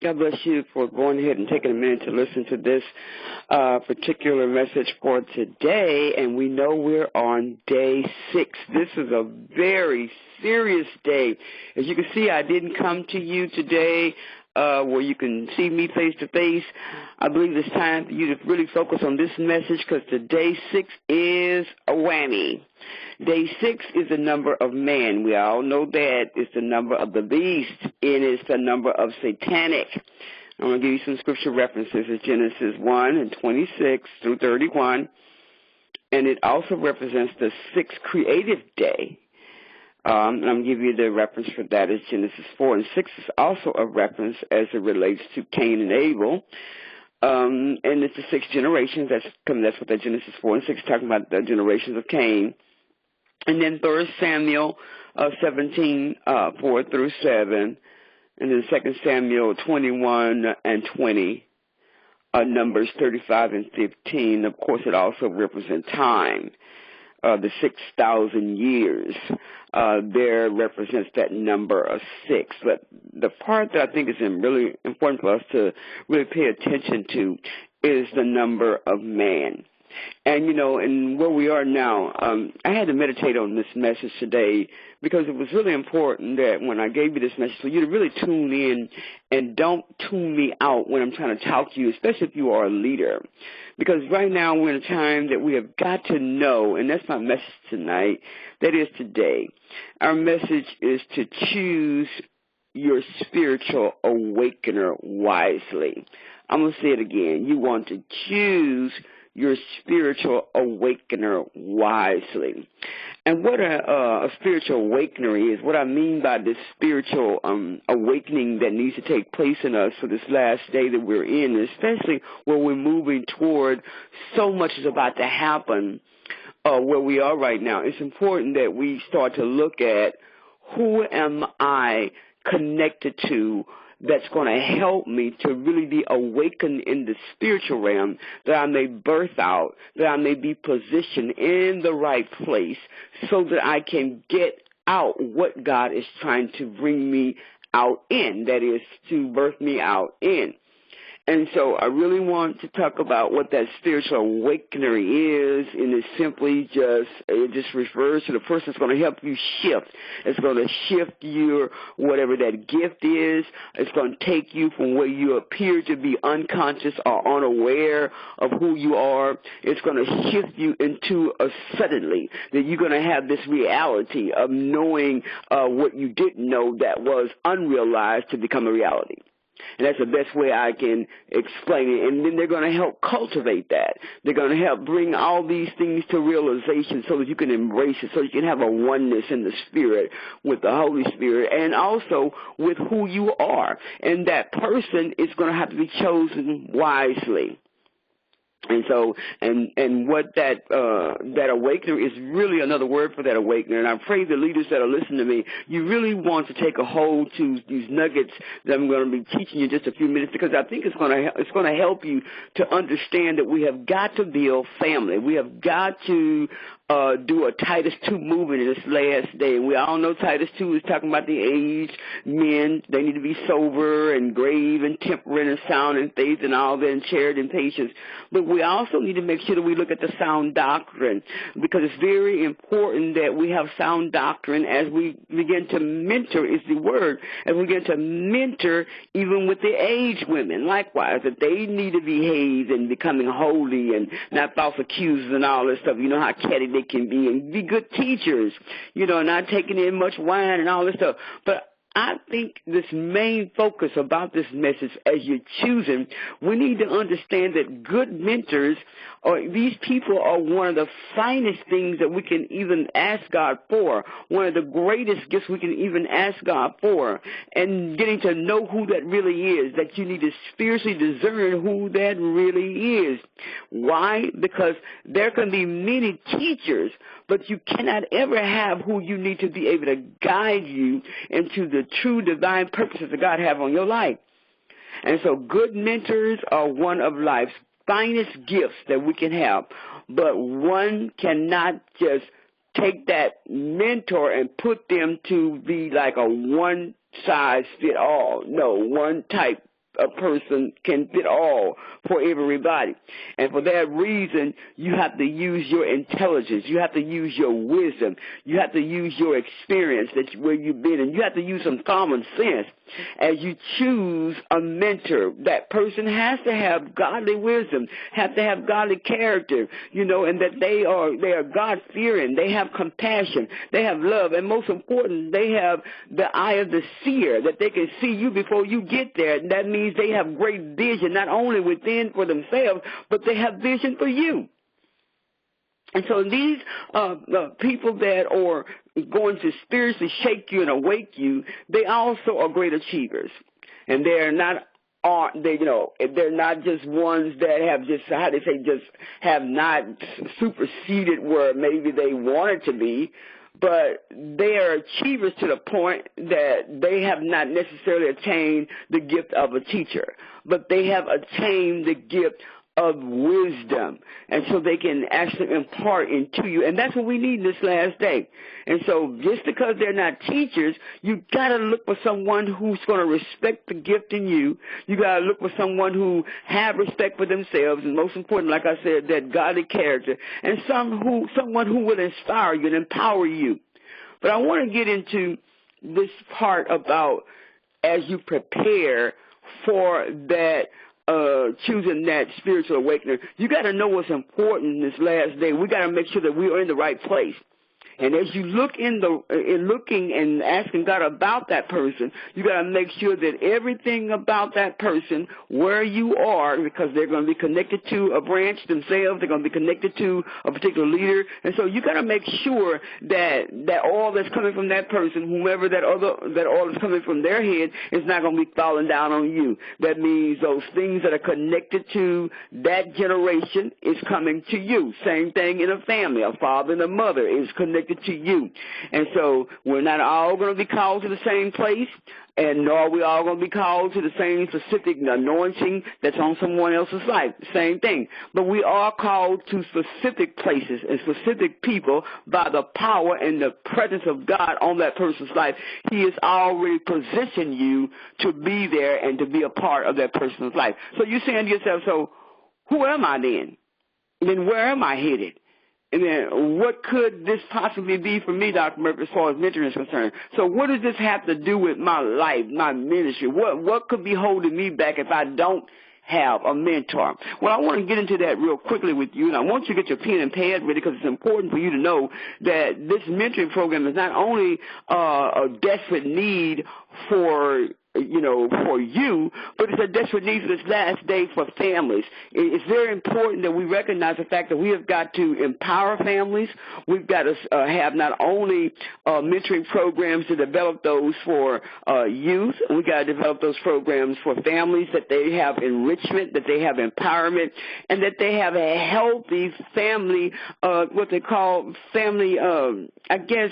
God bless you for going ahead and taking a minute to listen to this particular message for today. And we know we're on day 6. This is a very serious day. As you can see, I didn't come to you today where you can see me face to face. I believe it's time for you to really focus on this message because day 6 is a whammy. Day 6 is the number of man. We all know that. It's the number of the beast. It is the number of satanic. I'm going to give you some scripture references. It's Genesis 1:26 through 31. And it also represents the 6th creative day. And I'm going to give you the reference for that. It's Genesis 4. And 6 is also a reference as it relates to Cain and Abel. And it's the 6 generations. That's what that Genesis 4 and 6 is talking about, the generations of Cain. And then 3 Samuel 17, 4 through 7. And then 2 Samuel 21 and 20. Numbers 35 and 15. Of course, it also represents time. The 6,000 years there represents that number of 6. But the part that I think is really important for us to really pay attention to is the number of man. And, and where we are now, I had to meditate on this message today because it was really important that when I gave you this message for you to really tune in and don't tune me out when I'm trying to talk to you, especially if you are a leader. Because right now we're in a time that we have got to know, and that's my message tonight, that is today. Our message is to choose your spiritual awakener wisely. I'm going to say it again. You want to choose your spiritual awakener wisely. And what a spiritual awakener is, what I mean by this spiritual awakening that needs to take place in us for this last day that we're in, especially where we're moving toward so much is about to happen where we are right now. It's important that we start to look at who am I connected to that's going to help me to really be awakened in the spiritual realm, that I may birth out, that I may be positioned in the right place so that I can get out what God is trying to bring me out in, that is, to birth me out in. And so I really want to talk about what that spiritual awakener is, and it simply just refers to the person that's going to help you shift. It's going to shift your whatever that gift is. It's going to take you from where you appear to be unconscious or unaware of who you are. It's going to shift you into a suddenly that you're going to have this reality of knowing what you didn't know that was unrealized to become a reality. And that's the best way I can explain it. And then they're going to help cultivate that. They're going to help bring all these things to realization so that you can embrace it, so you can have a oneness in the Spirit with the Holy Spirit and also with who you are. And that person is going to have to be chosen wisely. And so, and what that awakener is really another word for that awakener. And I pray the leaders that are listening to me, you really want to take a hold to these nuggets that I'm going to be teaching you in just a few minutes, because I think it's going to help you to understand that we have got to build family. We have got to do a Titus 2 movement in this last day. And we all know Titus 2 is talking about the aged men. They need to be sober and grave and temperate and sound in faith and all that, and charity and patience. But we also need to make sure that we look at the sound doctrine, because it's very important that we have sound doctrine as we begin to mentor, is the word, as we begin to mentor even with the aged women. Likewise, that they need to behave and becoming holy and not false accusers and all this stuff. You know how catty they can be, and be good teachers, not taking in much wine and all this stuff. But I think this main focus about this message, as you're choosing, we need to understand that good mentors, or these people, are one of the finest things that we can even ask God for, one of the greatest gifts we can even ask God for, and getting to know who that really is, that you need to spiritually discern who that really is. Why? Because there can be many teachers, but you cannot ever have who you need to be able to guide you into the true divine purposes that God have on your life. And so good mentors are one of life's finest gifts that we can have, but one cannot just take that mentor and put them to be like a one-size-fit-all. No, one type a person can fit all for everybody. And for that reason, you have to use your intelligence. You have to use your wisdom. You have to use your experience where you've been. And you have to use some common sense as you choose a mentor. That person has to have godly wisdom, have to have godly character, and that they are God-fearing. They have compassion. They have love. And most important, they have the eye of the seer, that they can see you before you get there. And that means they have great vision, not only within for themselves, but they have vision for you. And so these people that are going to spiritually shake you and awake you, they also are great achievers. And they're not just ones that have just have not superseded where maybe they wanted to be, but they are achievers to the point that they have not necessarily attained the gift of a teacher, but they have attained the gift of wisdom, and so they can actually impart into you. And that's what we need in this last day. And so just because they're not teachers, you got to look for someone who's going to respect the gift in you. You got to look for someone who have respect for themselves, and most important, like I said, that godly character, and someone who will inspire you and empower you. But I want to get into this part about as you prepare for that choosing that spiritual awakener, you got to know what's important in this last day. We got to make sure that we are in the right place. And as you look in looking and asking God about that person, you got to make sure that everything about that person, where you are, because they're going to be connected to a branch themselves, they're going to be connected to a particular leader, and so you got to make sure that all that's coming from that person, whomever that all that's coming from their head, is not going to be falling down on you. That means those things that are connected to that generation is coming to you. Same thing in a family. A father and a mother is connected to you. And so we're not all going to be called to the same place, and nor are we all going to be called to the same specific anointing that's on someone else's life. Same thing. But we are called to specific places and specific people by the power and the presence of God on that person's life. He has already positioned you to be there and to be a part of that person's life. So you're saying to yourself, so who am I then? And then where am I headed? And then what could this possibly be for me, Dr. Murphy, as far as mentoring is concerned? So what does this have to do with my life, my ministry? What could be holding me back if I don't have a mentor? Well, I want to get into that real quickly with you, and I want you to get your pen and pad ready because it's important for you to know that this mentoring program is not only a desperate need for you, but it's a desperate need for this last day for families. It's very important that we recognize the fact that we have got to empower families. We've got to have not only mentoring programs to develop those for youth, we've got to develop those programs for families, that they have enrichment, that they have empowerment, and that they have a healthy family, what they call family,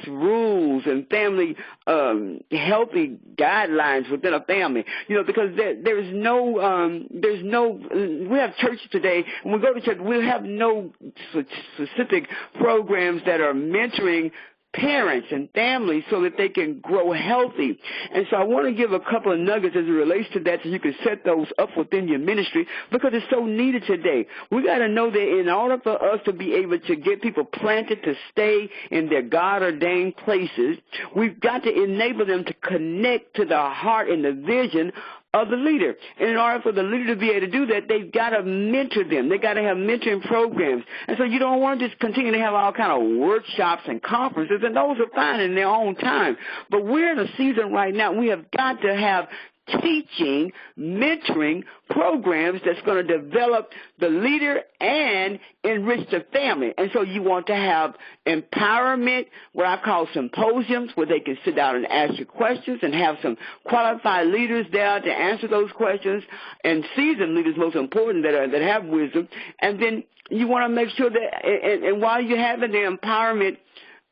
rules and family healthy guidelines within a family, because there's no, we have churches today, when we go to church, we have no specific programs that are mentoring parents and families so that they can grow healthy. And so I want to give a couple of nuggets as it relates to that so you can set those up within your ministry, because it's so needed today. We got to know that in order for us to be able to get people planted to stay in their God-ordained places, we've got to enable them to connect to the heart and the vision of the leader. And in order for the leader to be able to do that, they've got to mentor them. They've got to have mentoring programs. And so you don't want to just continue to have all kind of workshops and conferences, and those are fine in their own time. But we're in a season right now, we have got to have teaching, mentoring programs that's going to develop the leader and enrich the family. And so you want to have empowerment, what I call symposiums, where they can sit down and ask you questions and have some qualified leaders there to answer those questions, and seasoned leaders, most important, that have wisdom. And then you want to make sure that, and while you're having the empowerment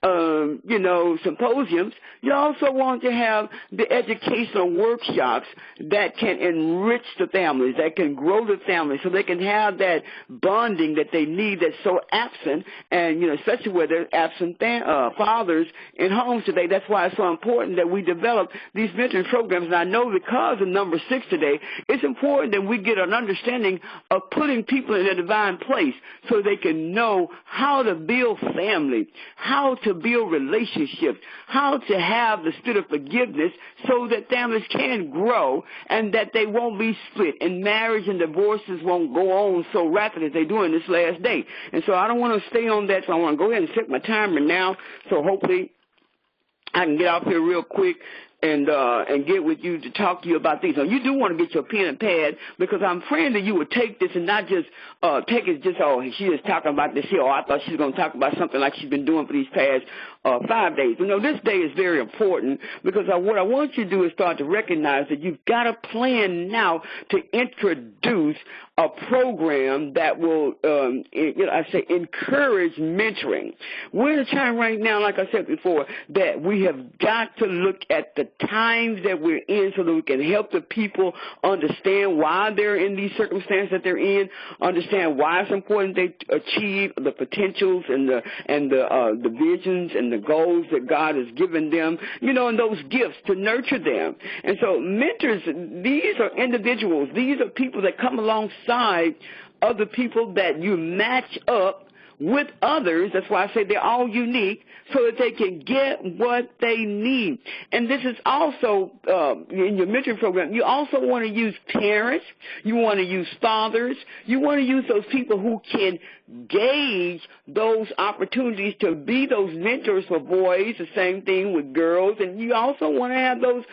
symposiums. You also want to have the educational workshops that can enrich the families, that can grow the families, so they can have that bonding that they need that's so absent, and, especially where there's absent fathers in homes today. That's why it's so important that we develop these mentoring programs. And I know because of number 6 today, it's important that we get an understanding of putting people in their divine place so they can know how to build family, how to build relationships, how to have the spirit of forgiveness so that families can grow and that they won't be split and marriage and divorces won't go on so rapid as they do in this last day. And so I don't want to stay on that, so I want to go ahead and set my timer now, so hopefully I can get off here real quick and get with you to talk to you about these. So you do want to get your pen and pad, because I'm praying that you would take this and not just take it just, she is talking about this here, I thought she was going to talk about something like she's been doing for these past 5 days. This day is very important, because what I want you to do is start to recognize that you've got a plan now to introduce a program that will, encourage mentoring. We're in a time right now, like I said before, that we have got to look at the times that we're in so that we can help the people understand why they're in these circumstances that they're in, understand why it's important they achieve the potentials and the visions and the goals that God has given them, and those gifts to nurture them. And so mentors, these are individuals. These are people that come alongside other people that you match up with others. That's why I say they're all unique, so that they can get what they need. And this is also, in your mentoring program, you also want to use parents, you want to use fathers, you want to use those people who can gauge those opportunities to be those mentors for boys, the same thing with girls, and you also want to have those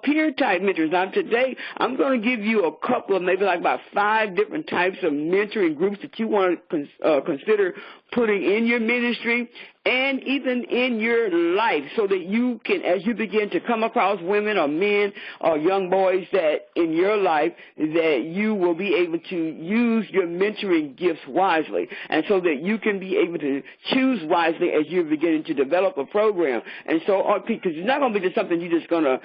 peer-type mentors. Now, today, I'm going to give you a couple of, maybe like about 5 different types of mentoring groups that you want to consider putting in your ministry and even in your life, so that you can, as you begin to come across women or men or young boys that in your life, that you will be able to use your mentoring gifts wisely, and so that you can be able to choose wisely as you're beginning to develop a program. And so, because it's not going to be just something you're just going to,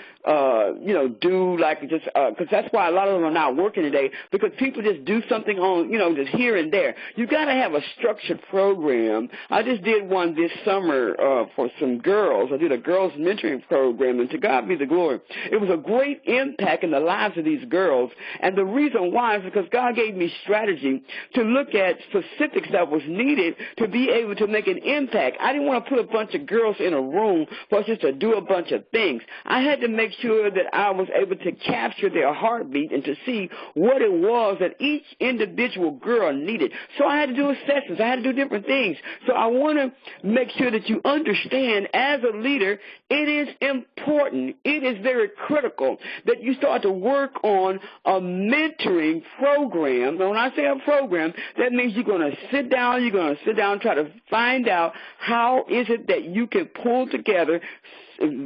do like just, because that's why a lot of them are not working today, because people just do something on, just here and there. You got to have a structured program. I just did one this summer for some girls. I did a girls mentoring program, and to God be the glory. It was a great impact in the lives of these girls, and the reason why is because God gave me strategy to look at specifics that was needed to be able to make an impact. I didn't want to put a bunch of girls in a room for us just to do a bunch of things. I had to make sure that I was able to capture their heartbeat and to see what it was that each individual girl needed. So I had to do assessments. I had to do different things. So I want to make sure that you understand, as a leader, it is important, it is very critical that you start to work on a mentoring program. Now, when I say a program, that means you're going to sit down and try to find out how is it that you can pull together,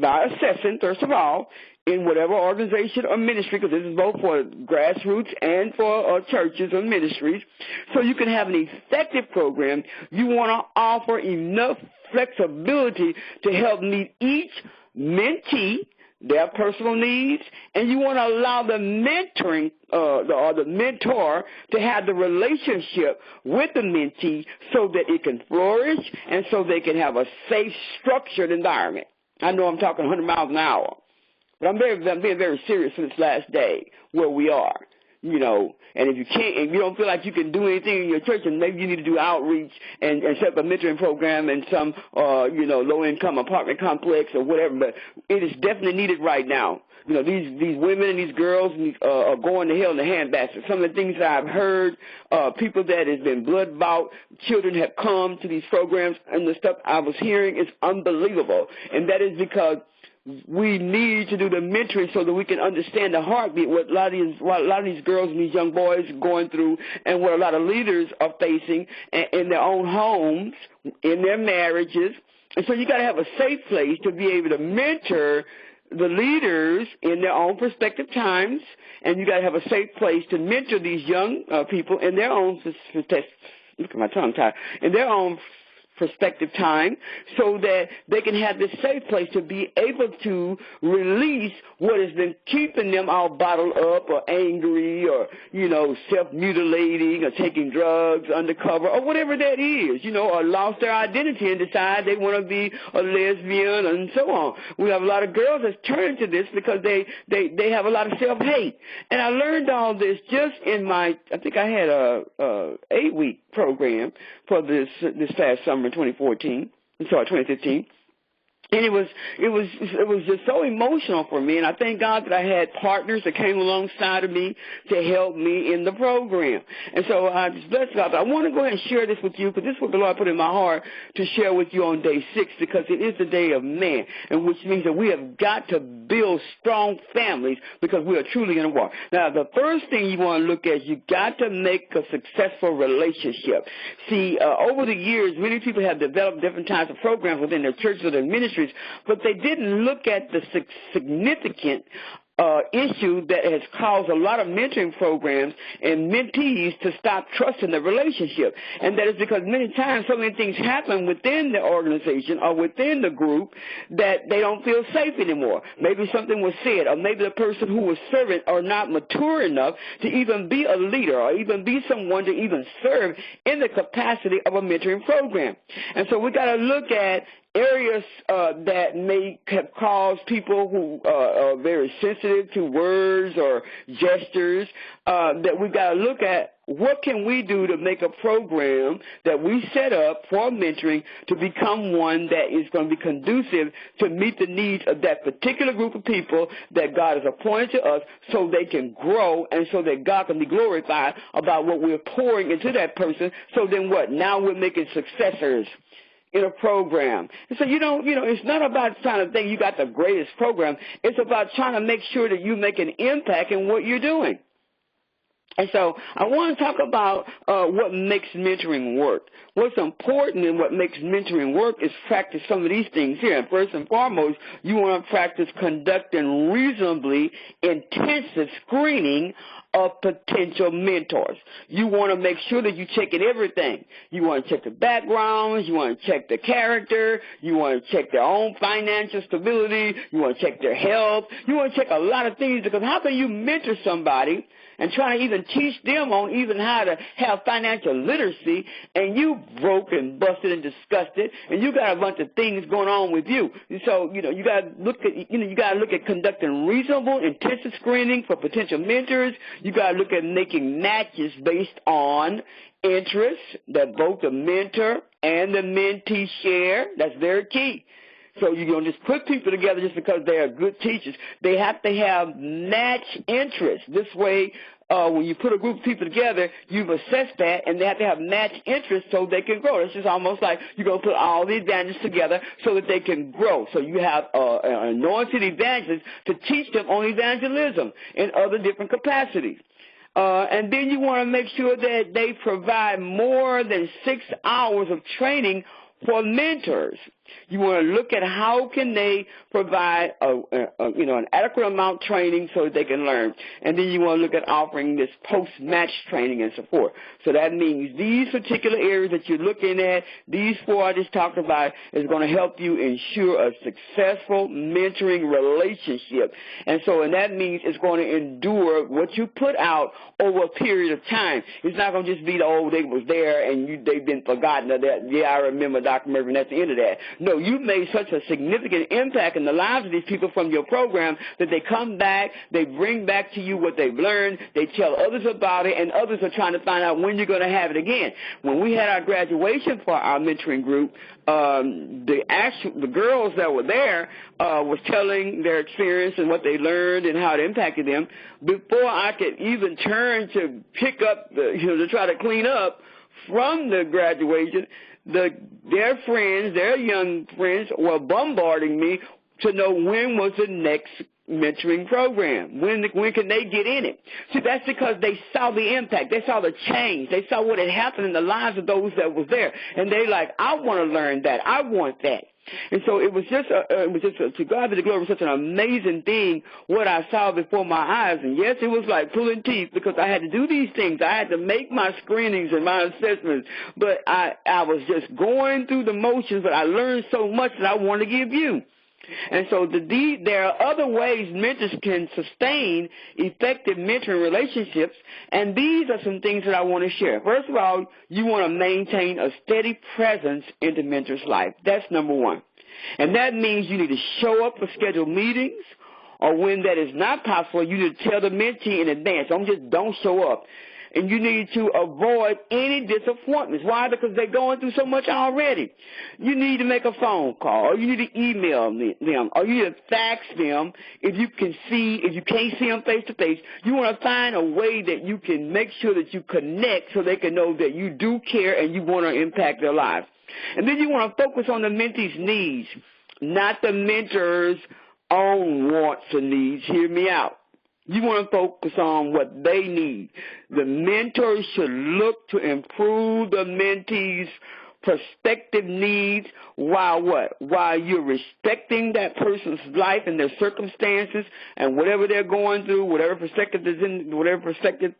by assessing, first of all, in whatever organization or ministry, because this is both for grassroots and for churches or ministries, so you can have an effective program. You want to offer enough flexibility to help meet each mentee, their personal needs, and you want to allow the mentoring or the mentor to have the relationship with the mentee so that it can flourish and so they can have a safe, structured environment. I know I'm talking 100 miles an hour, but I'm being very serious in this last day where we are, and if you don't feel like you can do anything in your church, and maybe you need to do outreach and set up a mentoring program in some, low-income apartment complex or whatever, but it is definitely needed right now. These women and these girls are going to hell in the handbasket. Some of the things that I've heard, people that has been blood bought, children have come to these programs, and the stuff I was hearing is unbelievable. And that is because we need to do the mentoring so that we can understand the heartbeat, what a lot of these girls and these young boys are going through, and what a lot of leaders are facing in their own homes, in their marriages. And so you got to have a safe place to be able to mentor the leaders in their own prospective times, and you got to have a safe place to mentor these young people in their own, look at my tongue tied, in their own prospective time, so that they can have this safe place to be able to release what has been keeping them all bottled up or angry or, self-mutilating or taking drugs undercover or whatever that is, or lost their identity and decide they want to be a lesbian and so on. We have a lot of girls that's turned to this because they have a lot of self-hate. And I learned all this just in I think I had a 8-week program for this past summer, 2015. And it was just so emotional for me, and I thank God that I had partners that came alongside of me to help me in the program. And so I just bless God. But I want to go ahead and share this with you, because this is what the Lord put in my heart to share with you on day 6, because it is the day of man, and which means that we have got to build strong families because we are truly in a war. Now, the first thing you want to look at is you got to make a successful relationship. See, over the years, many people have developed different types of programs within their churches or their ministries, but they didn't look at the significant issue that has caused a lot of mentoring programs and mentees to stop trusting the relationship. And that is because many times so many things happen within the organization or within the group that they don't feel safe anymore. Maybe something was said, or maybe the person who was serving are not mature enough to even be a leader or even be someone to even serve in the capacity of a mentoring program. And so we got to look at areas that may have caused people who are very sensitive to words or gestures, that we've got to look at what can we do to make a program that we set up for mentoring to become one that is going to be conducive to meet the needs of that particular group of people that God has appointed to us, so they can grow and so that God can be glorified about what we're pouring into that person. So then what? Now we're making successors in a program. And so, it's not about trying to think you got the greatest program. It's about trying to make sure that you make an impact in what you're doing. And so I want to talk about what makes mentoring work. What's important and what makes mentoring work is practice some of these things here. And first and foremost, you want to practice conducting reasonably intensive screening of potential mentors. You want to make sure that you're checking everything. You want to check the backgrounds. You want to check the character. You want to check their own financial stability. You want to check their health. You want to check a lot of things, because how can you mentor somebody and try to even teach them on even how to have financial literacy, and you broke and busted and disgusted, and you got a bunch of things going on with you. So, you got to look at conducting reasonable, intensive screening for potential mentors. You got to look at making matches based on interests that both the mentor and the mentee share. That's very key. So you don't just put people together just because they are good teachers. They have to have match interests. This way, when you put a group of people together, you've assessed that, and they have to have match interests so they can grow. It's just almost like you're going to put all the evangelists together so that they can grow. So you have an anointed evangelist to teach them on evangelism in other different capacities. And then you want to make sure that they provide more than 6 hours of training for mentors. You want to look at how can they provide an adequate amount of training so that they can learn. And then you want to look at offering this post-match training and support. So that means these particular areas that you're looking at, these 4 I just talked about, is going to help you ensure a successful mentoring relationship. And that means it's going to endure what you put out over a period of time. It's not going to just be they was there and they've been forgotten. I remember Dr. Murphy, and that's the end of that. No, you've made such a significant impact in the lives of these people from your program that they come back, they bring back to you what they've learned, they tell others about it, and others are trying to find out when you're going to have it again. When we had our graduation for our mentoring group, the girls that were there was telling their experience and what they learned and how it impacted them. Before I could even turn to pick up, to try to clean up from the graduation, their friends, their young friends, were bombarding me to know when was the next mentoring program. When can they get in it? See, that's because they saw the impact. They saw the change. They saw what had happened in the lives of those that was there. And they like, I want to learn that. I want that. And so it was just to God be the glory, such an amazing thing what I saw before my eyes. And yes, it was like pulling teeth because I had to do these things. I had to make my screenings and my assessments. But I was just going through the motions, but I learned so much that I want to give you. And so there are other ways mentors can sustain effective mentoring relationships, and these are some things that I want to share. First of all, you want to maintain a steady presence in the mentor's life. That's number one. And that means you need to show up for scheduled meetings, or when that is not possible, you need to tell the mentee in advance. Don't show up. And you need to avoid any disappointments. Why? Because they're going through so much already. You need to make a phone call, or you need to email them, or you need to fax them if you can't see them face to face. You want to find a way that you can make sure that you connect so they can know that you do care and you want to impact their lives. And then you want to focus on the mentee's needs, not the mentor's own wants and needs. Hear me out. You want to focus on what they need. The mentor should look to improve the mentee's prospective needs while what? While you're respecting that person's life and their circumstances and whatever they're going through, whatever perspective is in, whatever perspective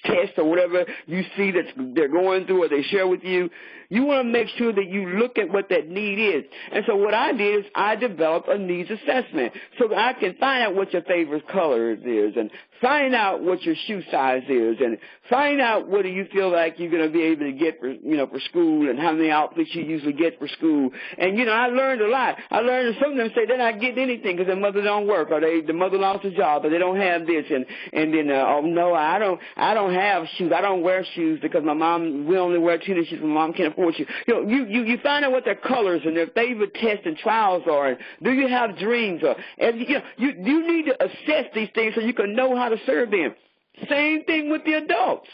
test or whatever you see that they're going through or they share with you. You want to make sure that you look at what that need is. And so what I did is I developed a needs assessment so that I can find out what your favorite color is and find out what your shoe size is and find out what do you feel like you're going to be able to get for school and how many outfits you usually get for school. And, I learned a lot. I learned that some of them say they're not getting anything because their mother don't work or the mother lost a job or they don't have this. And then, oh, no, I don't have shoes. I don't wear shoes because we only wear tennis shoes. My mom can't afford shoes. You find out what their colors and their favorite tests and trials are. And do you have dreams? You need to assess these things so you can know how to serve them. Same thing with the adults.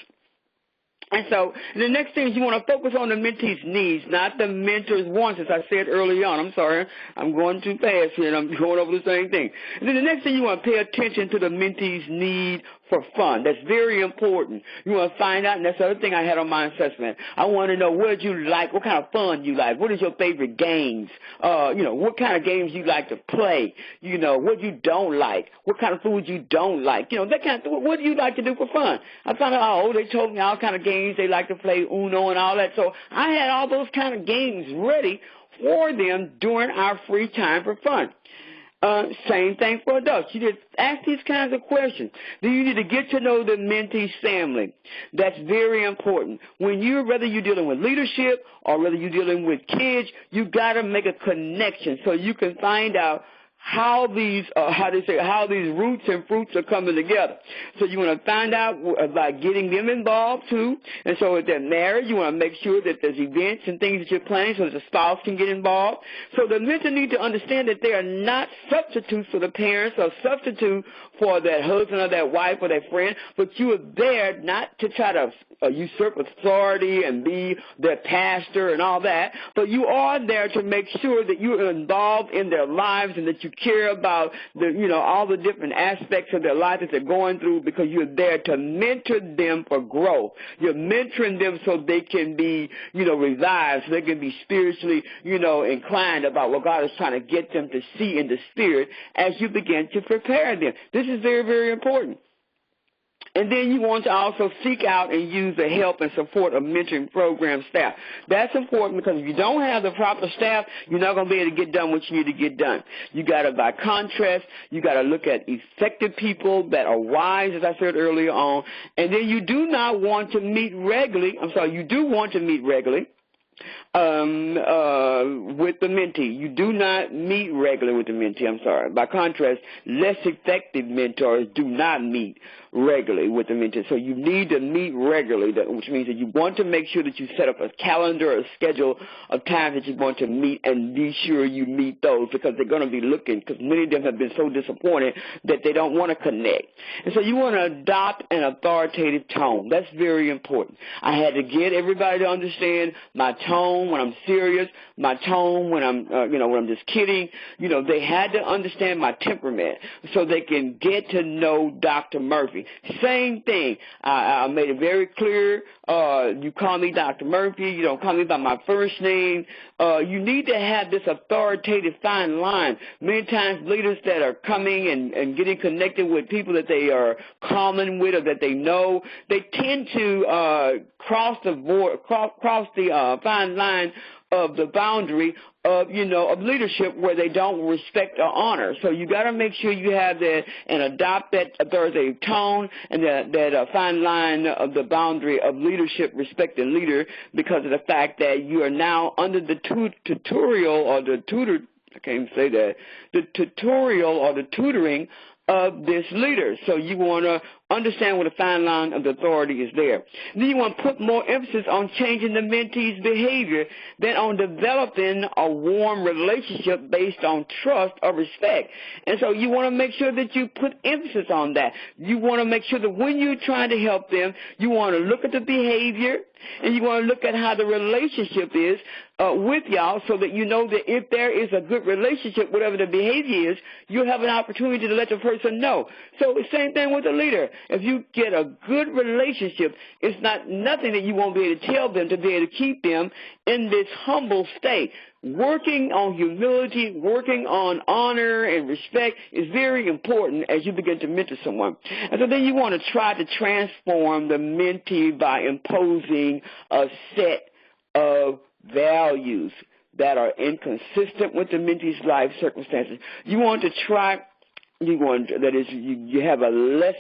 And so the next thing is you want to focus on the mentee's needs, not the mentor's wants, as I said early on. I'm sorry, I'm going too fast here, and I'm going over the same thing. And then the next thing you want to pay attention to the mentee's need for fun. That's very important. You want to find out, and that's the other thing I had on my assessment. I want to know what you like, what kind of fun you like, what is your favorite games, what kind of games you like to play, what you don't like, what kind of food you don't like, that kind of, what do you like to do for fun? I found out, they told me all kind of games they like to play, Uno and all that. So I had all those kind of games ready for them during our free time for fun. Same thing for adults. You just ask these kinds of questions. Do you need to get to know the mentee's family? That's very important. Whether you're dealing with leadership or whether you're dealing with kids, you got to make a connection so you can find out how these roots and fruits are coming together. So you want to find out about getting them involved too. And so if they're married, you want to make sure that there's events and things that you're planning so that the spouse can get involved. So the mentor need to understand that they are not substitutes for the parents or substitute for that husband or that wife or that friend, but you are there not to try to usurp authority and be their pastor and all that, but you are there to make sure that you are involved in their lives and that you care about all the different aspects of their life that they're going through, because you're there to mentor them for growth. You're mentoring them so they can be, revived, so they can be spiritually, inclined about what God is trying to get them to see in the spirit as you begin to prepare them. This is very, very important. And then you want to also seek out and use the help and support of mentoring program staff. That's important because if you don't have the proper staff, you're not going to be able to get done what you need to get done. You got to, by contrast, you got to look at effective people that are wise, as I said earlier on. And then you do not want to meet regularly. You do want to meet regularly with the mentee. You do not meet regularly with the mentee, By contrast, less effective mentors do not meet regularly with the mentee. So you need to meet regularly, which means that you want to make sure that you set up a calendar or a schedule of times that you want to meet, and be sure you meet those, because they're going to be looking, because many of them have been so disappointed that they don't want to connect. And so you want to adopt an authoritative tone. That's very important. I had to get everybody to understand my tone when I'm serious, my tone when I'm, when I'm just kidding. They had to understand my temperament so they can get to know Dr. Murphy. Same thing. I made it very clear. You call me Dr. Murphy. You don't call me by my first name. You need to have this authoritative fine line. Many times leaders that are coming and getting connected with people that they are common with or that they know, they tend to cross the fine line of the boundary of leadership where they don't respect or honor. So you got to make sure you have that and adopt that authoritative tone and that fine line of the boundary of leadership, respect the leader, because of the fact that you are now under the tutorial or the tutor. I can't even say that. The tutorial or the tutoring of this leader. So you want to understand what the fine line of the authority is there. Then you want to put more emphasis on changing the mentee's behavior than on developing a warm relationship based on trust or respect. And so you want to make sure that you put emphasis on that. You want to make sure that when you're trying to help them, you want to look at the behavior and you want to look at how the relationship is with y'all, so that you know that if there is a good relationship, whatever the behavior is, you'll have an opportunity to let the person know. So the same thing with the leader. If you get a good relationship, it's nothing that you won't be able to tell them to be able to keep them in this humble state. Working on humility, working on honor and respect is very important as you begin to mentor someone. And so then you want to try to transform the mentee by imposing a set of values that are inconsistent with the mentee's life circumstances. You want to try. You have a less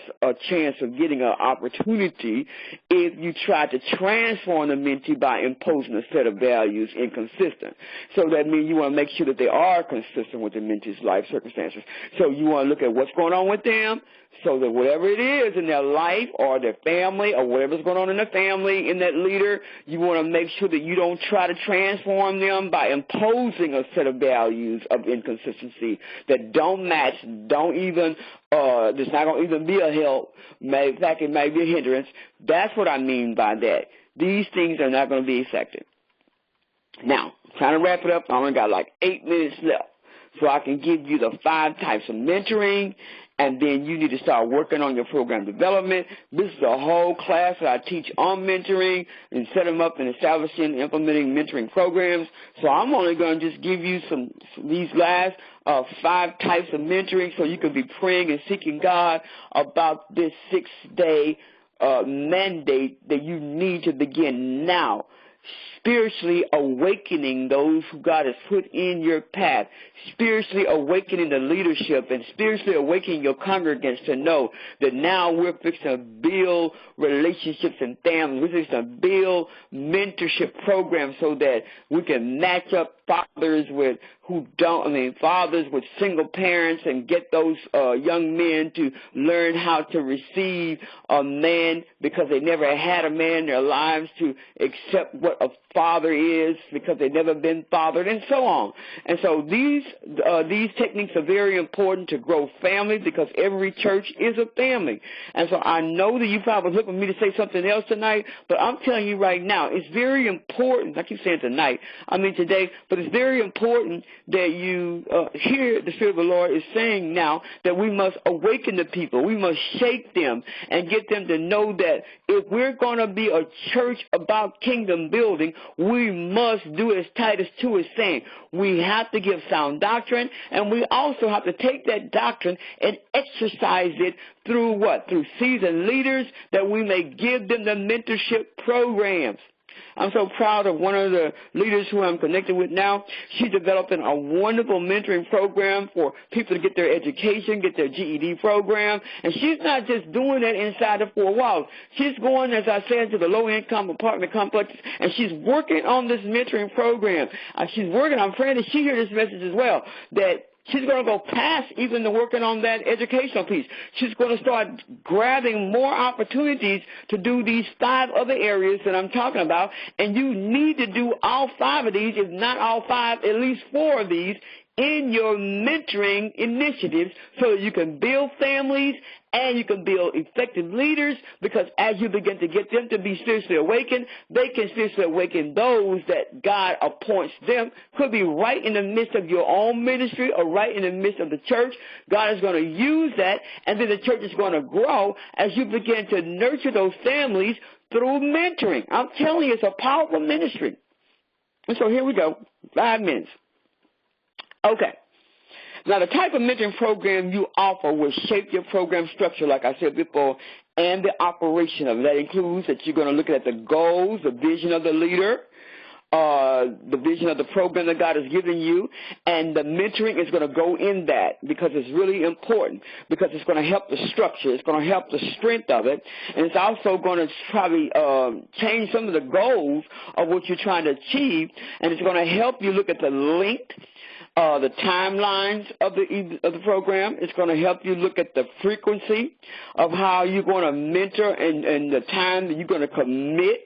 chance of getting an opportunity if you try to transform the mentee by imposing a set of values inconsistent. So that means you want to make sure that they are consistent with the mentee's life circumstances. So you want to look at what's going on with them, so that whatever it is in their life or their family or whatever's going on in their family, in that leader, you want to make sure that you don't try to transform them by imposing a set of values of inconsistency that don't match, that's not going to even be a help. In fact, it may be a hindrance. That's what I mean by that. These things are not going to be effective. Now, trying to wrap it up, I only got like 8 minutes left. So I can give you the 5 types of mentoring, and then you need to start working on your program development. This is a whole class that I teach on mentoring and set them up and establishing and implementing mentoring programs. So I'm only going to just give you these last 5 types of mentoring so you can be praying and seeking God about this 6-day mandate that you need to begin now. Spiritually awakening those who God has put in your path, spiritually awakening the leadership, and spiritually awakening your congregants to know that now we're fixing to build relationships and families. We're fixing to build mentorship programs so that we can match up fathers with fathers with single parents and get those young men to learn how to receive a man because they never had a man in their lives, to accept what a father is because they've never been fathered, and so on. And so these techniques are very important to grow families, because every church is a family. And so I know that you probably looking for me to say something else tonight, but I'm telling you right now, it's very important. I keep saying today, but it's very important that you hear the Spirit of the Lord is saying now that we must awaken the people. We must shake them and get them to know that if we're going to be a church about kingdom building, we must do as Titus 2 is saying. We have to give sound doctrine, and we also have to take that doctrine and exercise it through what? Through seasoned leaders, that we may give them the mentorship programs. I'm so proud of one of the leaders who I'm connected with now. She's developing a wonderful mentoring program for people to get their education, get their GED program. And she's not just doing that inside the 4 walls. She's going, as I said, to the low-income apartment complexes, and she's working on this mentoring program. I'm praying that she hears this message as well, that she's going to go past even the working on that educational piece. She's going to start grabbing more opportunities to do these 5 other areas that I'm talking about. And you need to do all 5 of these, if not all 5, at least 4 of these in your mentoring initiatives, so that you can build families and you can build effective leaders, because as you begin to get them to be spiritually awakened, they can spiritually awaken those that God appoints them. Could be right in the midst of your own ministry or right in the midst of the church. God is going to use that, and then the church is going to grow as you begin to nurture those families through mentoring. I'm telling you, it's a powerful ministry. And so here we go, 5 minutes. Okay. Now, the type of mentoring program you offer will shape your program structure, like I said before, and the operation of it. That includes that you're going to look at the goals, the vision of the leader, the vision of the program that God has given you, and the mentoring is going to go in that, because it's really important, because it's going to help the structure, it's going to help the strength of it, and it's also going to probably change some of the goals of what you're trying to achieve, and it's going to help you look at the length, the timelines of the program. It's going to help you look at the frequency of how you're going to mentor and the time that you're going to commit,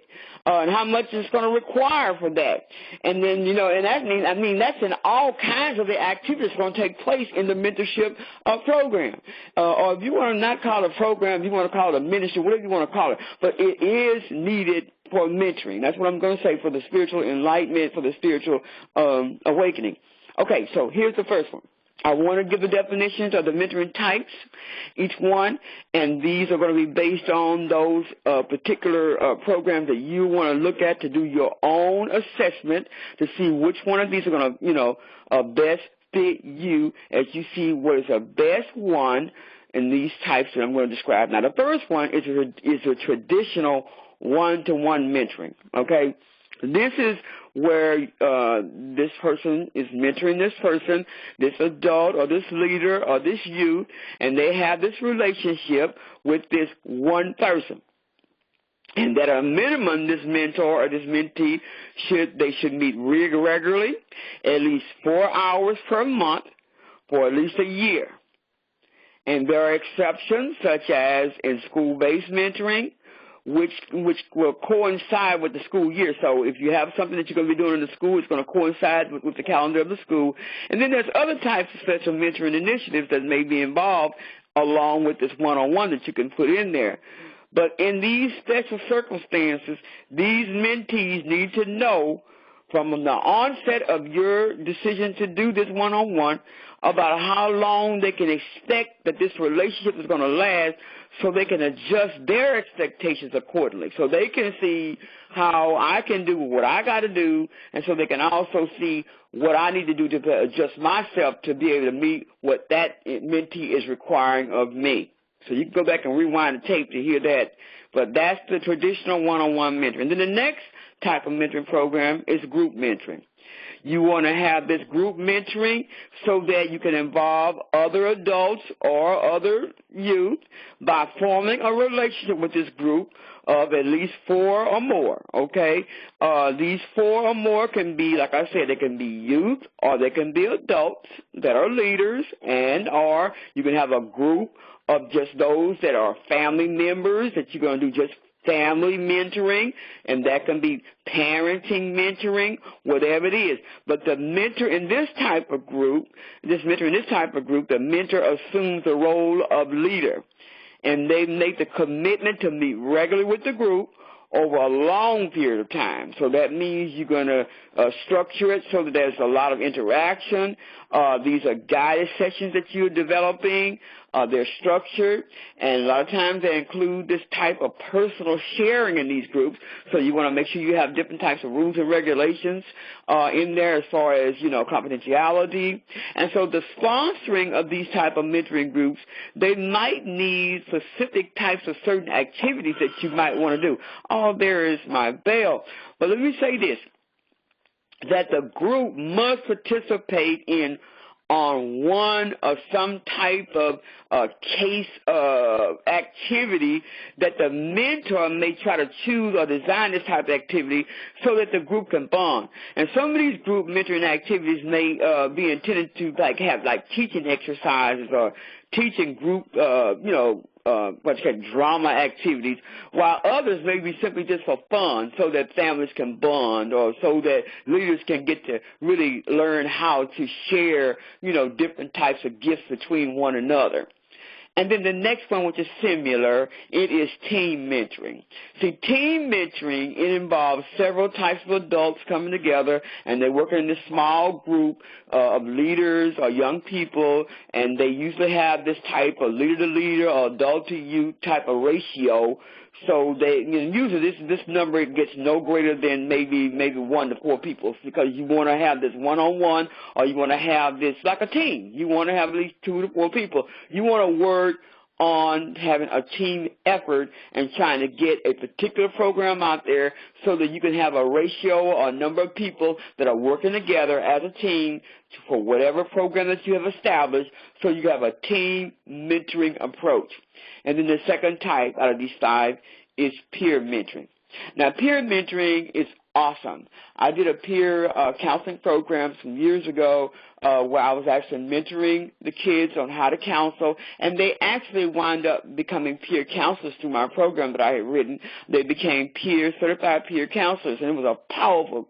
and how much it's going to require for that. And then, and that means, that's in all kinds of the activities that's going to take place in the mentorship program. Or if you want to not call it a program, if you want to call it a ministry, whatever you want to call it. But it is needed for mentoring. That's what I'm going to say for the spiritual enlightenment, for the spiritual awakening. Okay, so here's the first one. I want to give the definitions of the mentoring types, each one, and these are going to be based on those particular programs that you want to look at to do your own assessment to see which one of these are going to, best fit you as you see what is the best one in these types that I'm going to describe. Now, the first one is a traditional one-to-one mentoring, okay? This is where this person is mentoring this person, this adult or this leader or this youth, and they have this relationship with this one person. And that at a minimum, this mentor or this mentee should meet regularly, at least 4 hours per month for at least a year. And there are exceptions, such as in school-based mentoring, which will coincide with the school year. So if you have something that you're going to be doing in the school, it's going to coincide with the calendar of the school. And then there's other types of special mentoring initiatives that may be involved along with this one-on-one that you can put in there. But in these special circumstances, these mentees need to know from the onset of your decision to do this one-on-one about how long they can expect that this relationship is going to last, so they can adjust their expectations accordingly. So they can see how I can do what I got to do, and so they can also see what I need to do to adjust myself to be able to meet what that mentee is requiring of me. So you can go back and rewind the tape to hear that. But that's the traditional one-on-one mentoring. And then the next type of mentoring program is group mentoring. You want to have this group mentoring so that you can involve other adults or other youth by forming a relationship with this group of at least 4 or more, okay? These 4 or more can be, like I said, they can be youth or they can be adults that are leaders, and or you can have a group of just those that are family members that you're going to do just family mentoring, and that can be parenting mentoring, whatever it is. But the mentor in this type of group, the mentor assumes the role of leader. And they make the commitment to meet regularly with the group over a long period of time. So that means you're going to structure it so that there's a lot of interaction. These are guided sessions that you're developing. They're structured, and a lot of times they include this type of personal sharing in these groups. So you want to make sure you have different types of rules and regulations in there as far as, confidentiality. And so the sponsoring of these type of mentoring groups, they might need specific types of certain activities that you might want to do. Oh, there is my bell. But let me say this, that the group must participate on one or some type of case activity that the mentor may try to choose or design this type of activity so that the group can bond. And some of these group mentoring activities may be intended to have teaching exercises or teaching group, drama activities, while others may be simply just for fun so that families can bond or so that leaders can get to really learn how to share, different types of gifts between one another. And then the next one, which is similar, it is team mentoring. See, team mentoring, it involves several types of adults coming together, and they work in this small group of leaders or young people, and they usually have this type of leader-to-leader or adult-to-youth type of ratio. So they usually this number gets no greater than maybe 1 to 4 people, because you want to have this one-on-one, or you want to have this like a team. You want to have at least 2 to 4 people. You want to work on having a team effort and trying to get a particular program out there so that you can have a ratio or a number of people that are working together as a team for whatever program that you have established, so you have a team mentoring approach. And then the second type out of these 5 is peer mentoring. Now, peer mentoring is awesome. I did a peer counseling program some years ago where I was actually mentoring the kids on how to counsel, and they actually wound up becoming peer counselors through my program that I had written. They became certified peer counselors, and it was a powerful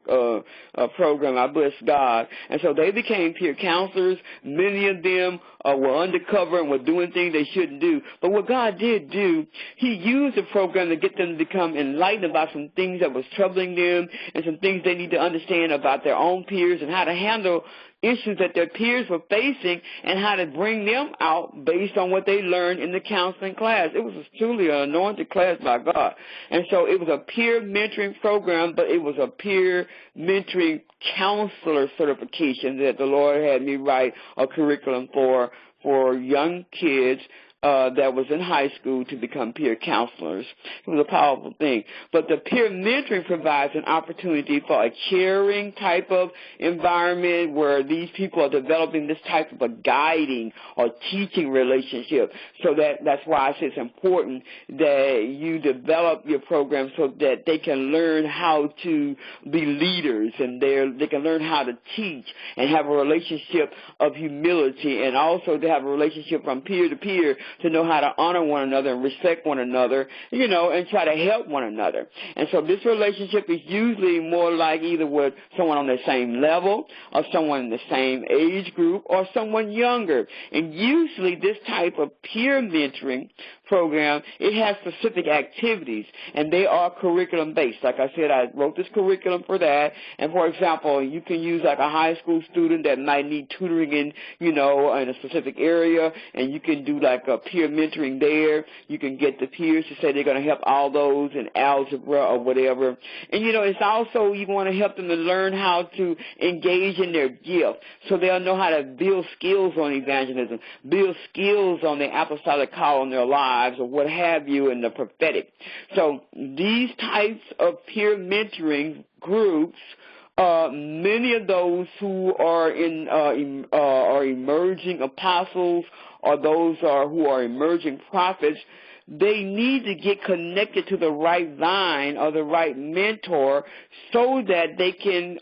program. I bless God. And so they became peer counselors. Many of them were undercover and were doing things they shouldn't do. But what God did do, He used the program to get them to become enlightened about some things that was troubling them and some things they need to understand about their own peers and how to handle issues that their peers were facing and how to bring them out based on what they learned in the counseling class. It was truly an anointed class by God. And so it was a peer mentoring program, but it was a peer mentoring counselor certification that the Lord had me write a curriculum for young kids that was in high school to become peer counselors. It was a powerful thing. But the peer mentoring provides an opportunity for a caring type of environment where these people are developing this type of a guiding or teaching relationship. So that's why I say it's important that you develop your program so that they can learn how to be leaders, and they can learn how to teach and have a relationship of humility, and also to have a relationship from peer to peer, to know how to honor one another and respect one another, and try to help one another. And so this relationship is usually more like either with someone on the same level or someone in the same age group or someone younger. And usually this type of peer mentoring program, it has specific activities, and they are curriculum-based. Like I said, I wrote this curriculum for that. And, for example, you can use like a high school student that might need tutoring in a specific area, and you can do like a peer mentoring there. You can get the peers to say they're going to help all those in algebra or whatever. And, it's also you want to help them to learn how to engage in their gift so they'll know how to build skills on evangelism, build skills on the apostolic call on their lives, or what have you, in the prophetic. So these types of peer mentoring groups, many of those who are are emerging apostles, or those who are emerging prophets, they need to get connected to the right vine or the right mentor so that they can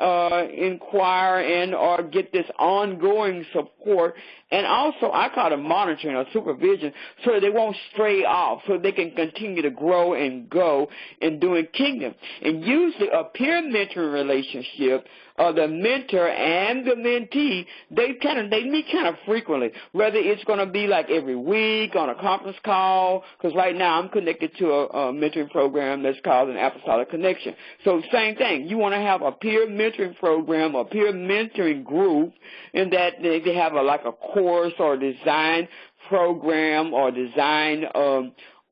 inquire and or get this ongoing support. And also, I call it monitoring or supervision, so that they won't stray off, so they can continue to grow and go in doing kingdom. And usually a peer mentoring relationship, the mentor and the mentee, they meet kind of frequently. Whether it's going to be like every week on a conference call, because right now I'm connected to a mentoring program that's called an Apostolic Connection. So same thing. You want to have a peer mentoring program, a peer mentoring group, in that they have like a course or design program or design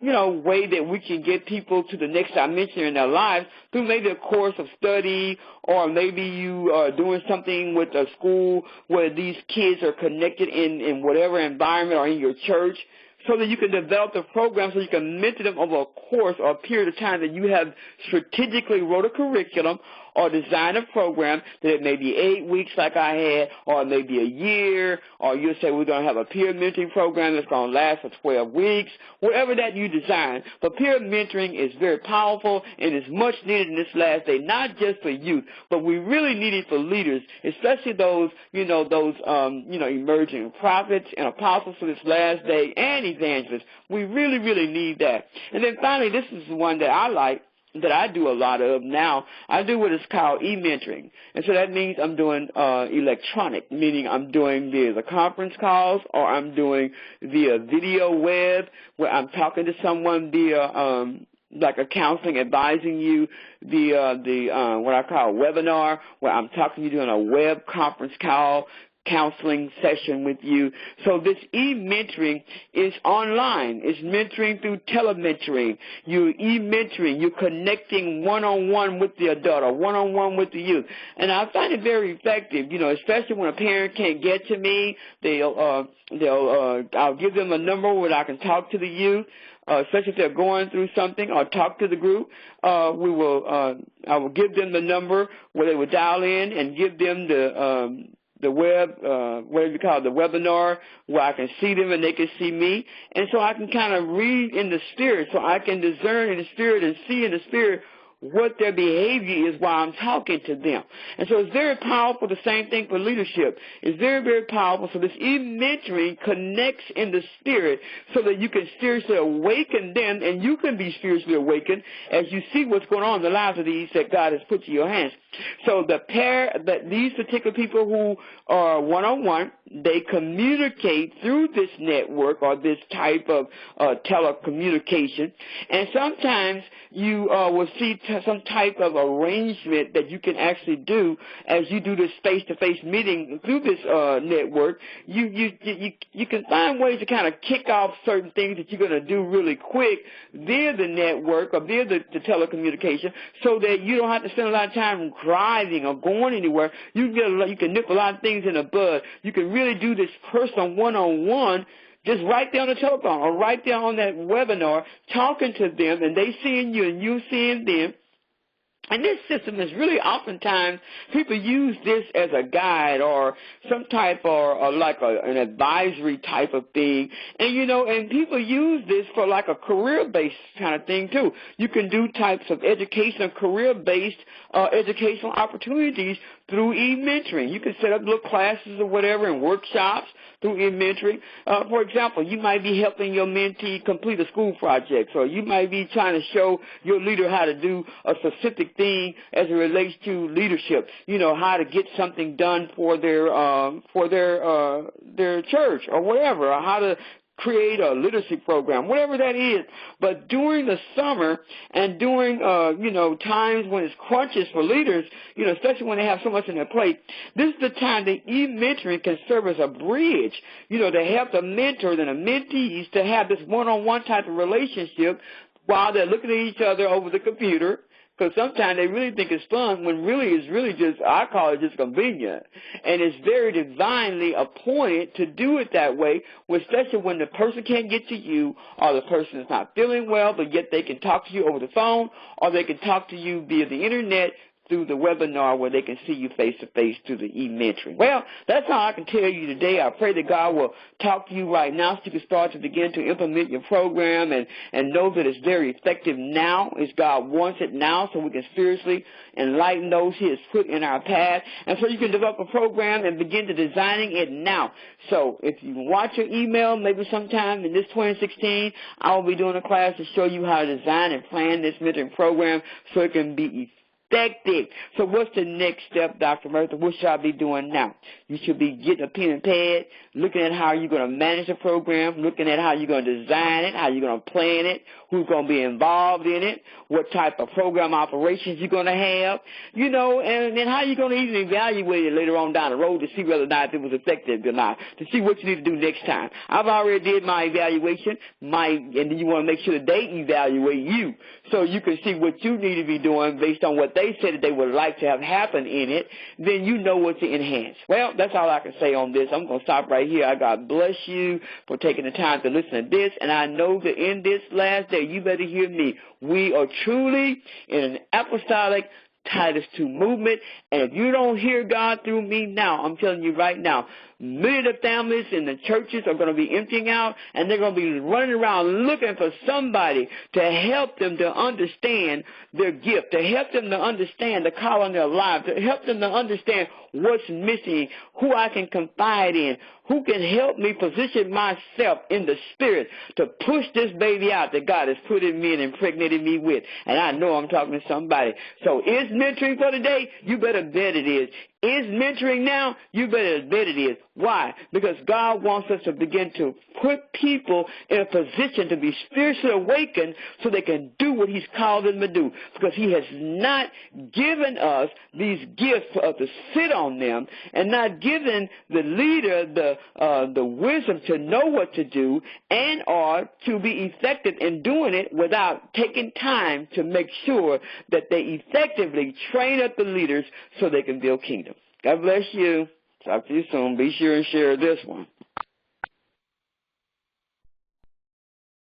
way that we can get people to the next dimension in their lives through maybe a course of study, or maybe you are doing something with a school where these kids are connected in whatever environment, or in your church, so that you can develop the program so you can mentor them over a course or a period of time that you have strategically wrote a curriculum or design a program that it may be 8 weeks like I had, or it may be a year, or you'll say we're going to have a peer mentoring program that's going to last for 12 weeks, whatever that you design. But peer mentoring is very powerful and is much needed in this last day, not just for youth, but we really need it for leaders, especially those emerging prophets and apostles for this last day, and evangelists. We really, really need that. And then finally, this is the one that I like. that I do a lot of now, I do what is called e-mentoring. And so that means I'm doing electronic, meaning I'm doing via the conference calls, or I'm doing via video web, where I'm talking to someone via like a counseling, advising you via the what I call webinar, where I'm talking to you doing a web conference call, counseling session with you. So this e-mentoring is online. It's mentoring through telementoring. You're e-mentoring. You're connecting one-on-one with the adult or one-on-one with the youth. And I find it very effective, you know, especially when a parent can't get to me. I'll give them a number where I can talk to the youth. Especially if they're going through something, or talk to the group, I will give them the number where they will dial in and give them the web, whatever you call it, the webinar, where I can see them and they can see me. And so I can kind of read in the spirit, so I can discern in the spirit and see in the spirit what their behavior is while I'm talking to them. And so it's very powerful. The same thing for leadership. It's very, very powerful. So this e-mentoring connects in the spirit so that you can spiritually awaken them, and you can be spiritually awakened as you see what's going on in the lives of these that God has put to your hands. So these particular people who are one-on-one, they communicate through this network or this type of telecommunication. And sometimes you will see some type of arrangement that you can actually do as you do this face-to-face meeting through this network. You can find ways to kind of kick off certain things that you're going to do really quick via the network or via the telecommunication, so that you don't have to spend a lot of time driving or going anywhere. You can nip a lot of things in the bud. You can really do this personal one-on-one just right there on the telephone or right there on that webinar, talking to them, and they seeing you and you seeing them. And this system is really oftentimes, people use this as a guide or some type or like an advisory type of thing. And, you know, and people use this for like a career-based kind of thing too. You can do types of educational, career-based educational opportunities through e-mentoring. You can set up little classes or whatever and workshops through e-mentoring. For example, you might be helping your mentee complete a school project, or you might be trying to show your leader how to do a specific thing as it relates to leadership. You know, how to get something done for their church or whatever, or how to create a literacy program, whatever that is. But during the summer and during, times when it's crunches for leaders, you know, especially when they have so much on their plate, this is the time that e-mentoring can serve as a bridge, you know, to help the mentors and the mentees to have this one-on-one type of relationship while they're looking at each other over the computer. Because sometimes they really think it's fun when really it's really just, I call it just convenient. And it's very divinely appointed to do it that way, especially when the person can't get to you, or the person is not feeling well, but yet they can talk to you over the phone, or they can talk to you via the internet through the webinar where they can see you face-to-face through the e-mentoring. Well, that's all I can tell you today. I pray that God will talk to you right now so you can start to begin to implement your program and know that it's very effective now, as God wants it now, so we can spiritually enlighten those He has put in our path. And so you can develop a program and begin to designing it now. So if you watch your email, maybe sometime in this 2016, I will be doing a class to show you how to design and plan this mentoring program so it can be effective. So what's the next step, Dr. Murtha? What should I be doing now? You should be getting a pen and pad, looking at how you're going to manage the program, looking at how you're going to design it, how you're going to plan it, who's going to be involved in it, what type of program operations you're going to have, you know, and then how you're going to even evaluate it later on down the road to see whether or not it was effective or not, to see what you need to do next time. I've already did my evaluation, and then you want to make sure that they evaluate you so you can see what you need to be doing based on what they said that they would like to have happen in it. Then you know what to enhance. Well, that's all I can say on this. I'm going to stop right here. God bless you for taking the time to listen to this, and I know that in this last day, you better hear me. We are truly in an apostolic Titus 2 movement, and if you don't hear God through me now, I'm telling you right now, millions of families in the churches are going to be emptying out, and they're going to be running around looking for somebody to help them to understand their gift, to help them to understand the call on their lives, to help them to understand what's missing, who I can confide in, who can help me position myself in the spirit to push this baby out that God has put in me and impregnated me with. And I know I'm talking to somebody. So is mentoring for today? You better bet it is. Is mentoring now? You better bet it is. Why? Because God wants us to begin to put people in a position to be spiritually awakened so they can do what he's called them to do. Because he has not given us these gifts for us to sit on them, and not given the leader the wisdom to know what to do and or to be effective in doing it without taking time to make sure that they effectively train up the leaders so they can build kingdom. God bless you. Talk to you soon. Be sure and share this one.